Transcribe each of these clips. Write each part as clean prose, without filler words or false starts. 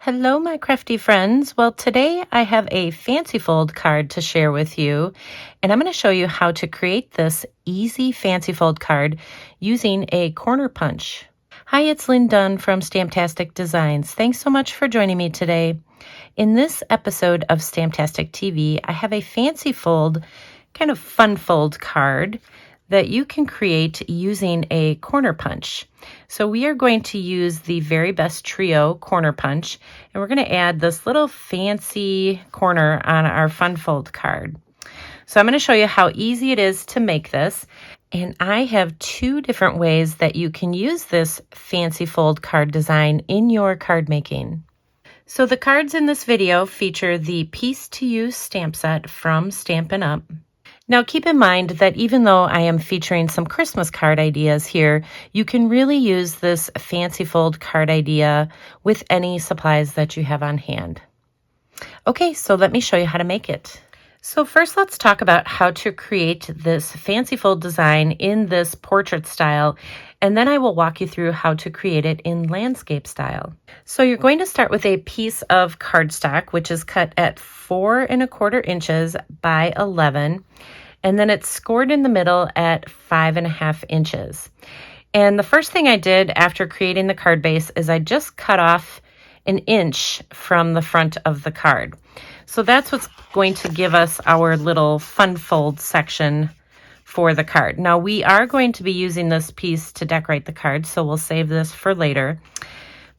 Hello, my crafty friends. Well, today I have a fancy fold card to share with you, and I'm going to show you how to create this easy fancy fold card using a corner punch. Hi, it's Lynn Dunn from Stamptastic Designs. Thanks so much for joining me today. In this episode of Stamptastic TV, I have a fancy fold, kind of fun fold card that you can create using a corner punch. So we are going to use the Very Best Trio corner punch, and we're going to add this little fancy corner on our fun fold card. So I'm going to show you how easy it is to make this, and I have two different ways that you can use this fancy fold card design in your card making. So the cards in this video feature the Piece to Use stamp set from Stampin' Up. Now keep in mind that even though I am featuring some Christmas card ideas here, you can really use this fancy fold card idea with any supplies that you have on hand. Okay, so let me show you how to make it. So first let's talk about how to create this fancy fold design in this portrait style, and then I will walk you through how to create it in landscape style. So you're going to start with a piece of cardstock, which is cut at 4 1/4 inches by 11, and then it's scored in the middle at 5 1/2 inches. And the first thing I did after creating the card base is I just cut off 1 inch from the front of the card. So that's what's going to give us our little fun fold section for the card. Now we are going to be using this piece to decorate the card, so we'll save this for later.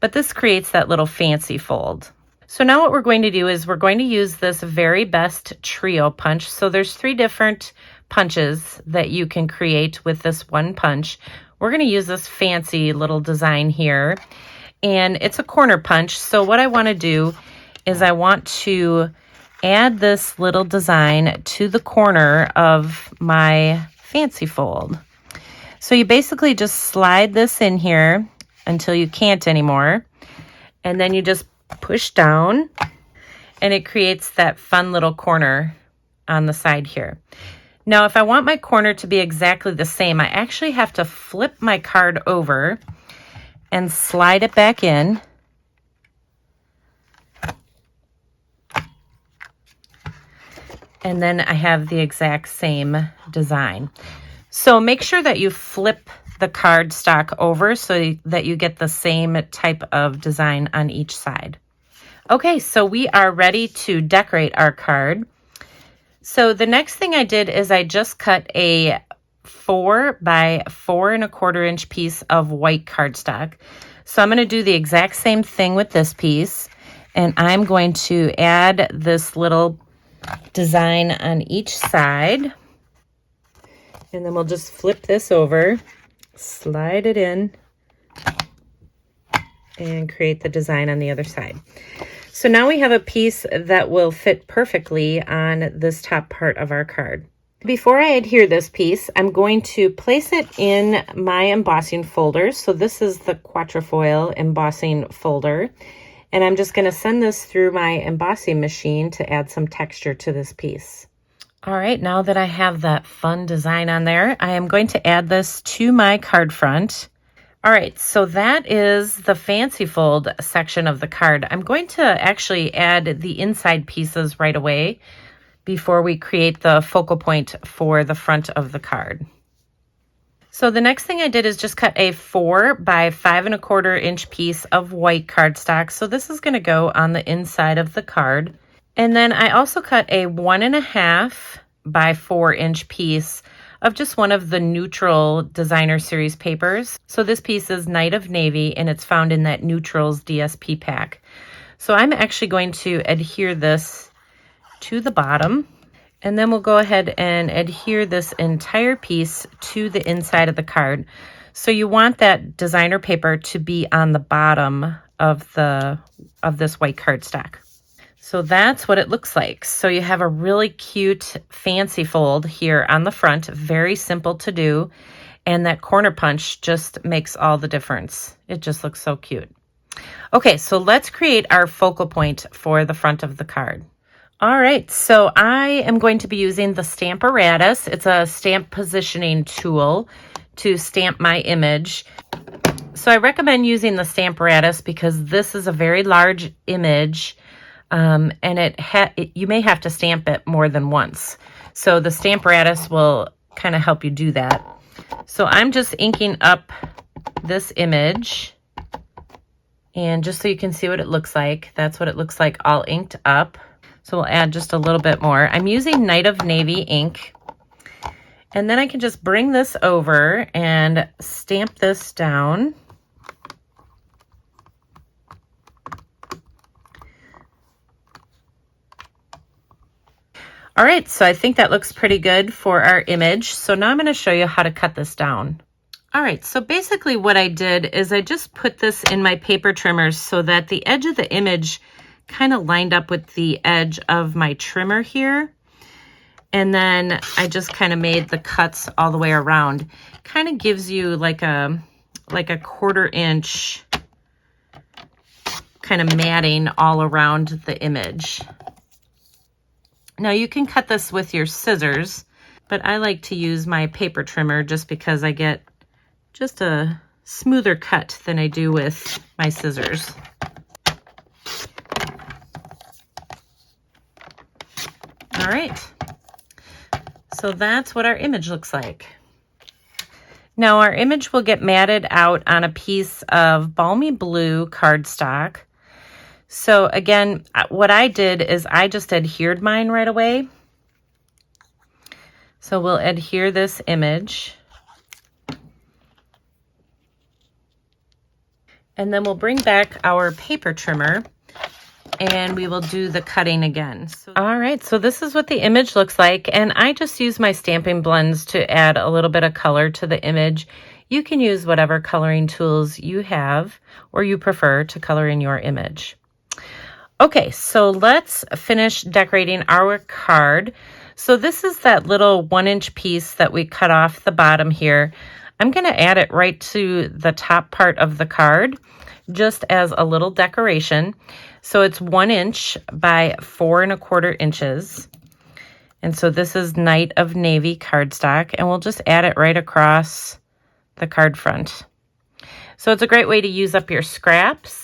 But this creates that little fancy fold. So now what we're going to do is we're going to use this Very Best Trio punch. So there's 3 different punches that you can create with this one punch. We're going to use this fancy little design here, and it's a corner punch. So what I want to do is I want to add this little design to the corner of my fancy fold. So you basically just slide this in here until you can't anymore, and then you just push down, and it creates that fun little corner on the side here. Now, if I want my corner to be exactly the same, I actually have to flip my card over and slide it back in. And then I have the exact same design. So make sure that you flip the card stock over so that you get the same type of design on each side. Okay, so we are ready to decorate our card. So the next thing I did is I just cut a 4 by 4 1/4 inch piece of white cardstock. So I'm going to do the exact same thing with this piece, and I'm going to add this little design on each side, and then we'll just flip this over, slide it in, and create the design on the other side. So now we have a piece that will fit perfectly on this top part of our card. Before I adhere this piece, I'm going to place it in my embossing folder. So this is the Quatrefoil embossing folder. And I'm just going to send this through my embossing machine to add some texture to this piece. All right, now that I have that fun design on there, I am going to add this to my card front. All right, so that is the fancy fold section of the card. I'm going to actually add the inside pieces right away before we create the focal point for the front of the card. So the next thing I did is just cut a 4 by 5 1/4 inch piece of white cardstock. So this is going to go on the inside of the card. And then I also cut a 1 1/2 by 4 inch piece of just one of the neutral designer series papers. So this piece is Night of Navy, and it's found in that Neutrals DSP pack. So I'm actually going to adhere this to the bottom, and then we'll go ahead and adhere this entire piece to the inside of the card. So you want that designer paper to be on the bottom of this white cardstock. So that's what it looks like. So you have a really cute fancy fold here on the front, very simple to do, and that corner punch just makes all the difference. It just looks so cute. Okay, so let's create our focal point for the front of the card. All right, so I am going to be using the Stamparatus. It's a stamp positioning tool to stamp my image. So I recommend using the Stamparatus because this is a very large image, and you may have to stamp it more than once. So the Stamparatus will kind of help you do that. So I'm just inking up this image, and just so you can see what it looks like, that's what it looks like all inked up. So we'll add just a little bit more. I'm using Night of Navy ink. And then I can just bring this over and stamp this down. All right, so I think that looks pretty good for our image. So now I'm going to show you how to cut this down. All right, so basically what I did is I just put this in my paper trimmers so that the edge of the image kind of lined up with the edge of my trimmer here. And then I just kind of made the cuts all the way around. Kind of gives you like a 1/4 inch kind of matting all around the image. Now you can cut this with your scissors, but I like to use my paper trimmer just because I get just a smoother cut than I do with my scissors. All right, so that's what our image looks like. Now our image will get matted out on a piece of balmy blue cardstock. So again, what I did is I just adhered mine right away. So we'll adhere this image. And then we'll bring back our paper trimmer and we will do the cutting again. All right, so this is what the image looks like. And I just use my stamping blends to add a little bit of color to the image. You can use whatever coloring tools you have or you prefer to color in your image. Okay, so let's finish decorating our card. So this is that little 1-inch piece that we cut off the bottom here. I'm going to add it right to the top part of the card, just as a little decoration. So it's 1 inch by 4 1/4 inches. And so this is Night of Navy cardstock, and we'll just add it right across the card front. So it's a great way to use up your scraps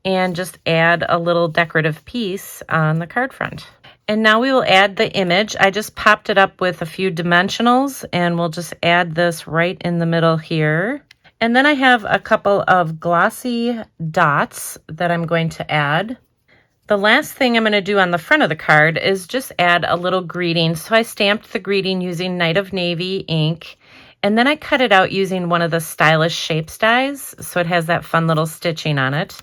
and just add a little decorative piece on the card front. And now we will add the image. I just popped it up with a few dimensionals, and we'll just add this right in the middle here. And then I have a couple of glossy dots that I'm going to add. The last thing I'm going to do on the front of the card is just add a little greeting. So I stamped the greeting using Night of Navy ink, and then I cut it out using one of the stylish shapes dies, so it has that fun little stitching on it.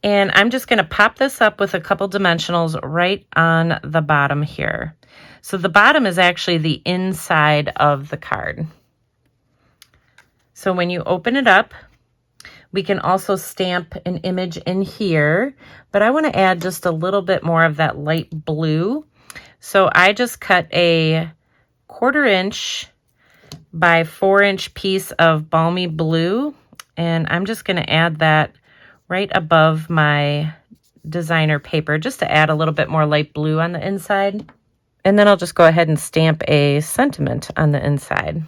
And I'm just going to pop this up with a couple dimensionals right on the bottom here. So the bottom is actually the inside of the card. So when you open it up, we can also stamp an image in here, but I want to add just a little bit more of that light blue. So I just cut a 1/4 inch by 4 inch piece of balmy blue, and I'm just going to add that right above my designer paper just to add a little bit more light blue on the inside. And then I'll just go ahead and stamp a sentiment on the inside.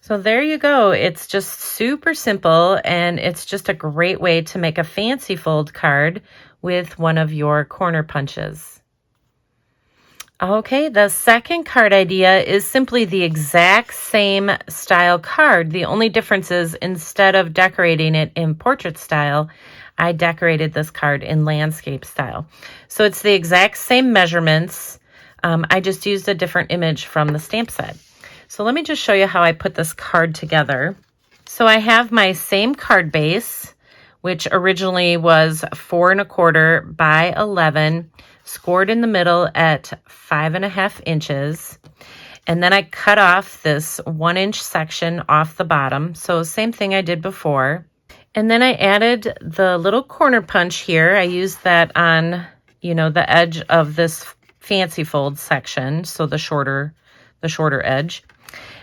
So there you go. It's just super simple, and it's just a great way to make a fancy fold card with one of your corner punches. Okay, the second card idea is simply the exact same style card. The only difference is instead of decorating it in portrait style, I decorated this card in landscape style. So it's the exact same measurements. I just used a different image from the stamp set. So let me just show you how I put this card together. So I have my same card base, which originally was 4 1/4 by 11, scored in the middle at 5 1/2 inches. And then I cut off this 1 inch section off the bottom. So same thing I did before. And then I added the little corner punch here. I used that on, the edge of this fancy fold section. So the shorter edge.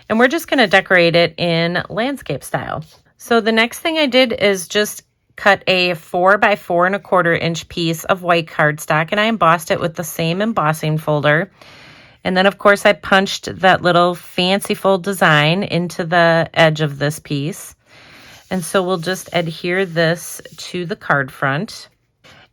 And we're just going to decorate it in landscape style. So the next thing I did is just cut a 4 by 4 1/4 inch piece of white cardstock, and I embossed it with the same embossing folder. And then of course I punched that little fancy fold design into the edge of this piece. And so we'll just adhere this to the card front.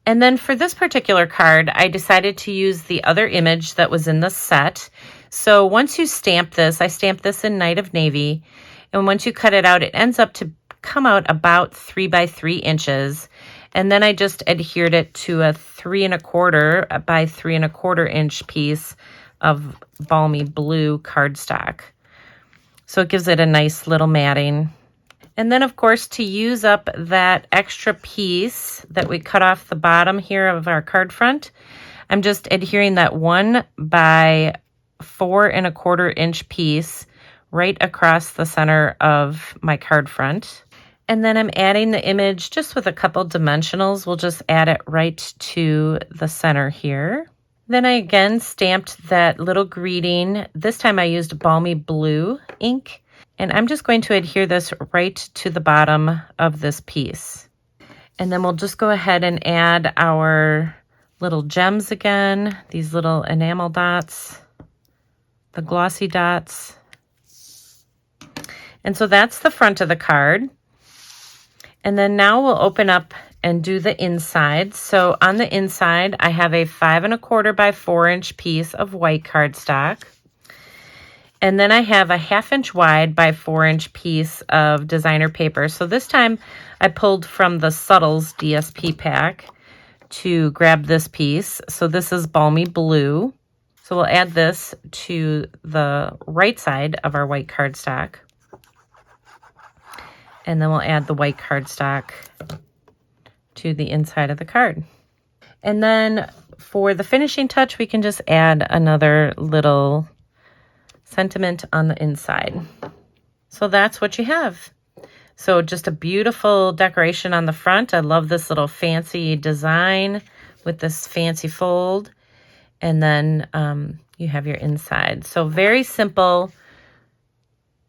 And then for this particular card, I decided to use the other image that was in the set. So once you stamp this, I stamped this in Night of Navy, and once you cut it out, it ends up to come out about 3 by 3 inches. And then I just adhered it to a 3 1/4 by 3 1/4 inch piece of balmy blue cardstock. So it gives it a nice little matting. And then, of course, to use up that extra piece that we cut off the bottom here of our card front, I'm just adhering that 1 by 4 1/4 inch piece right across the center of my card front. And then I'm adding the image just with a couple dimensionals. We'll just add it right to the center here. Then I again stamped that little greeting. This time I used balmy blue ink. And I'm just going to adhere this right to the bottom of this piece. And then we'll just go ahead and add our little gems again, these little enamel dots, the glossy dots. And so that's the front of the card. And then now we'll open up and do the inside. So on the inside, I have a 5 1/4 by 4 inch piece of white cardstock. And then I have a 1/2 inch wide by 4 inch piece of designer paper. So this time I pulled from the Subtles DSP pack to grab this piece. So this is balmy blue. So we'll add this to the right side of our white cardstock. And then we'll add the white cardstock to the inside of the card. And then for the finishing touch, we can just add another little sentiment on the inside. So that's what you have. So just a beautiful decoration on the front. I love this little fancy design with this fancy fold. And then you have your inside. So very simple.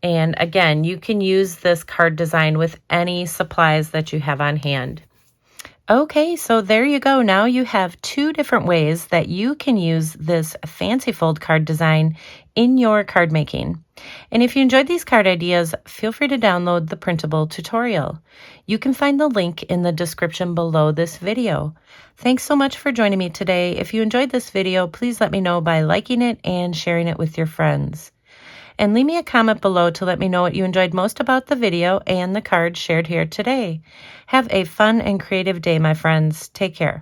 And again, you can use this card design with any supplies that you have on hand. Okay, so there you go. Now you have 2 different ways that you can use this fancy fold card design in your card making. And if you enjoyed these card ideas, feel free to download the printable tutorial. You can find the link in the description below this video. Thanks so much for joining me today. If you enjoyed this video, please let me know by liking it and sharing it with your friends. And leave me a comment below to let me know what you enjoyed most about the video and the cards shared here today. Have a fun and creative day, my friends. Take care.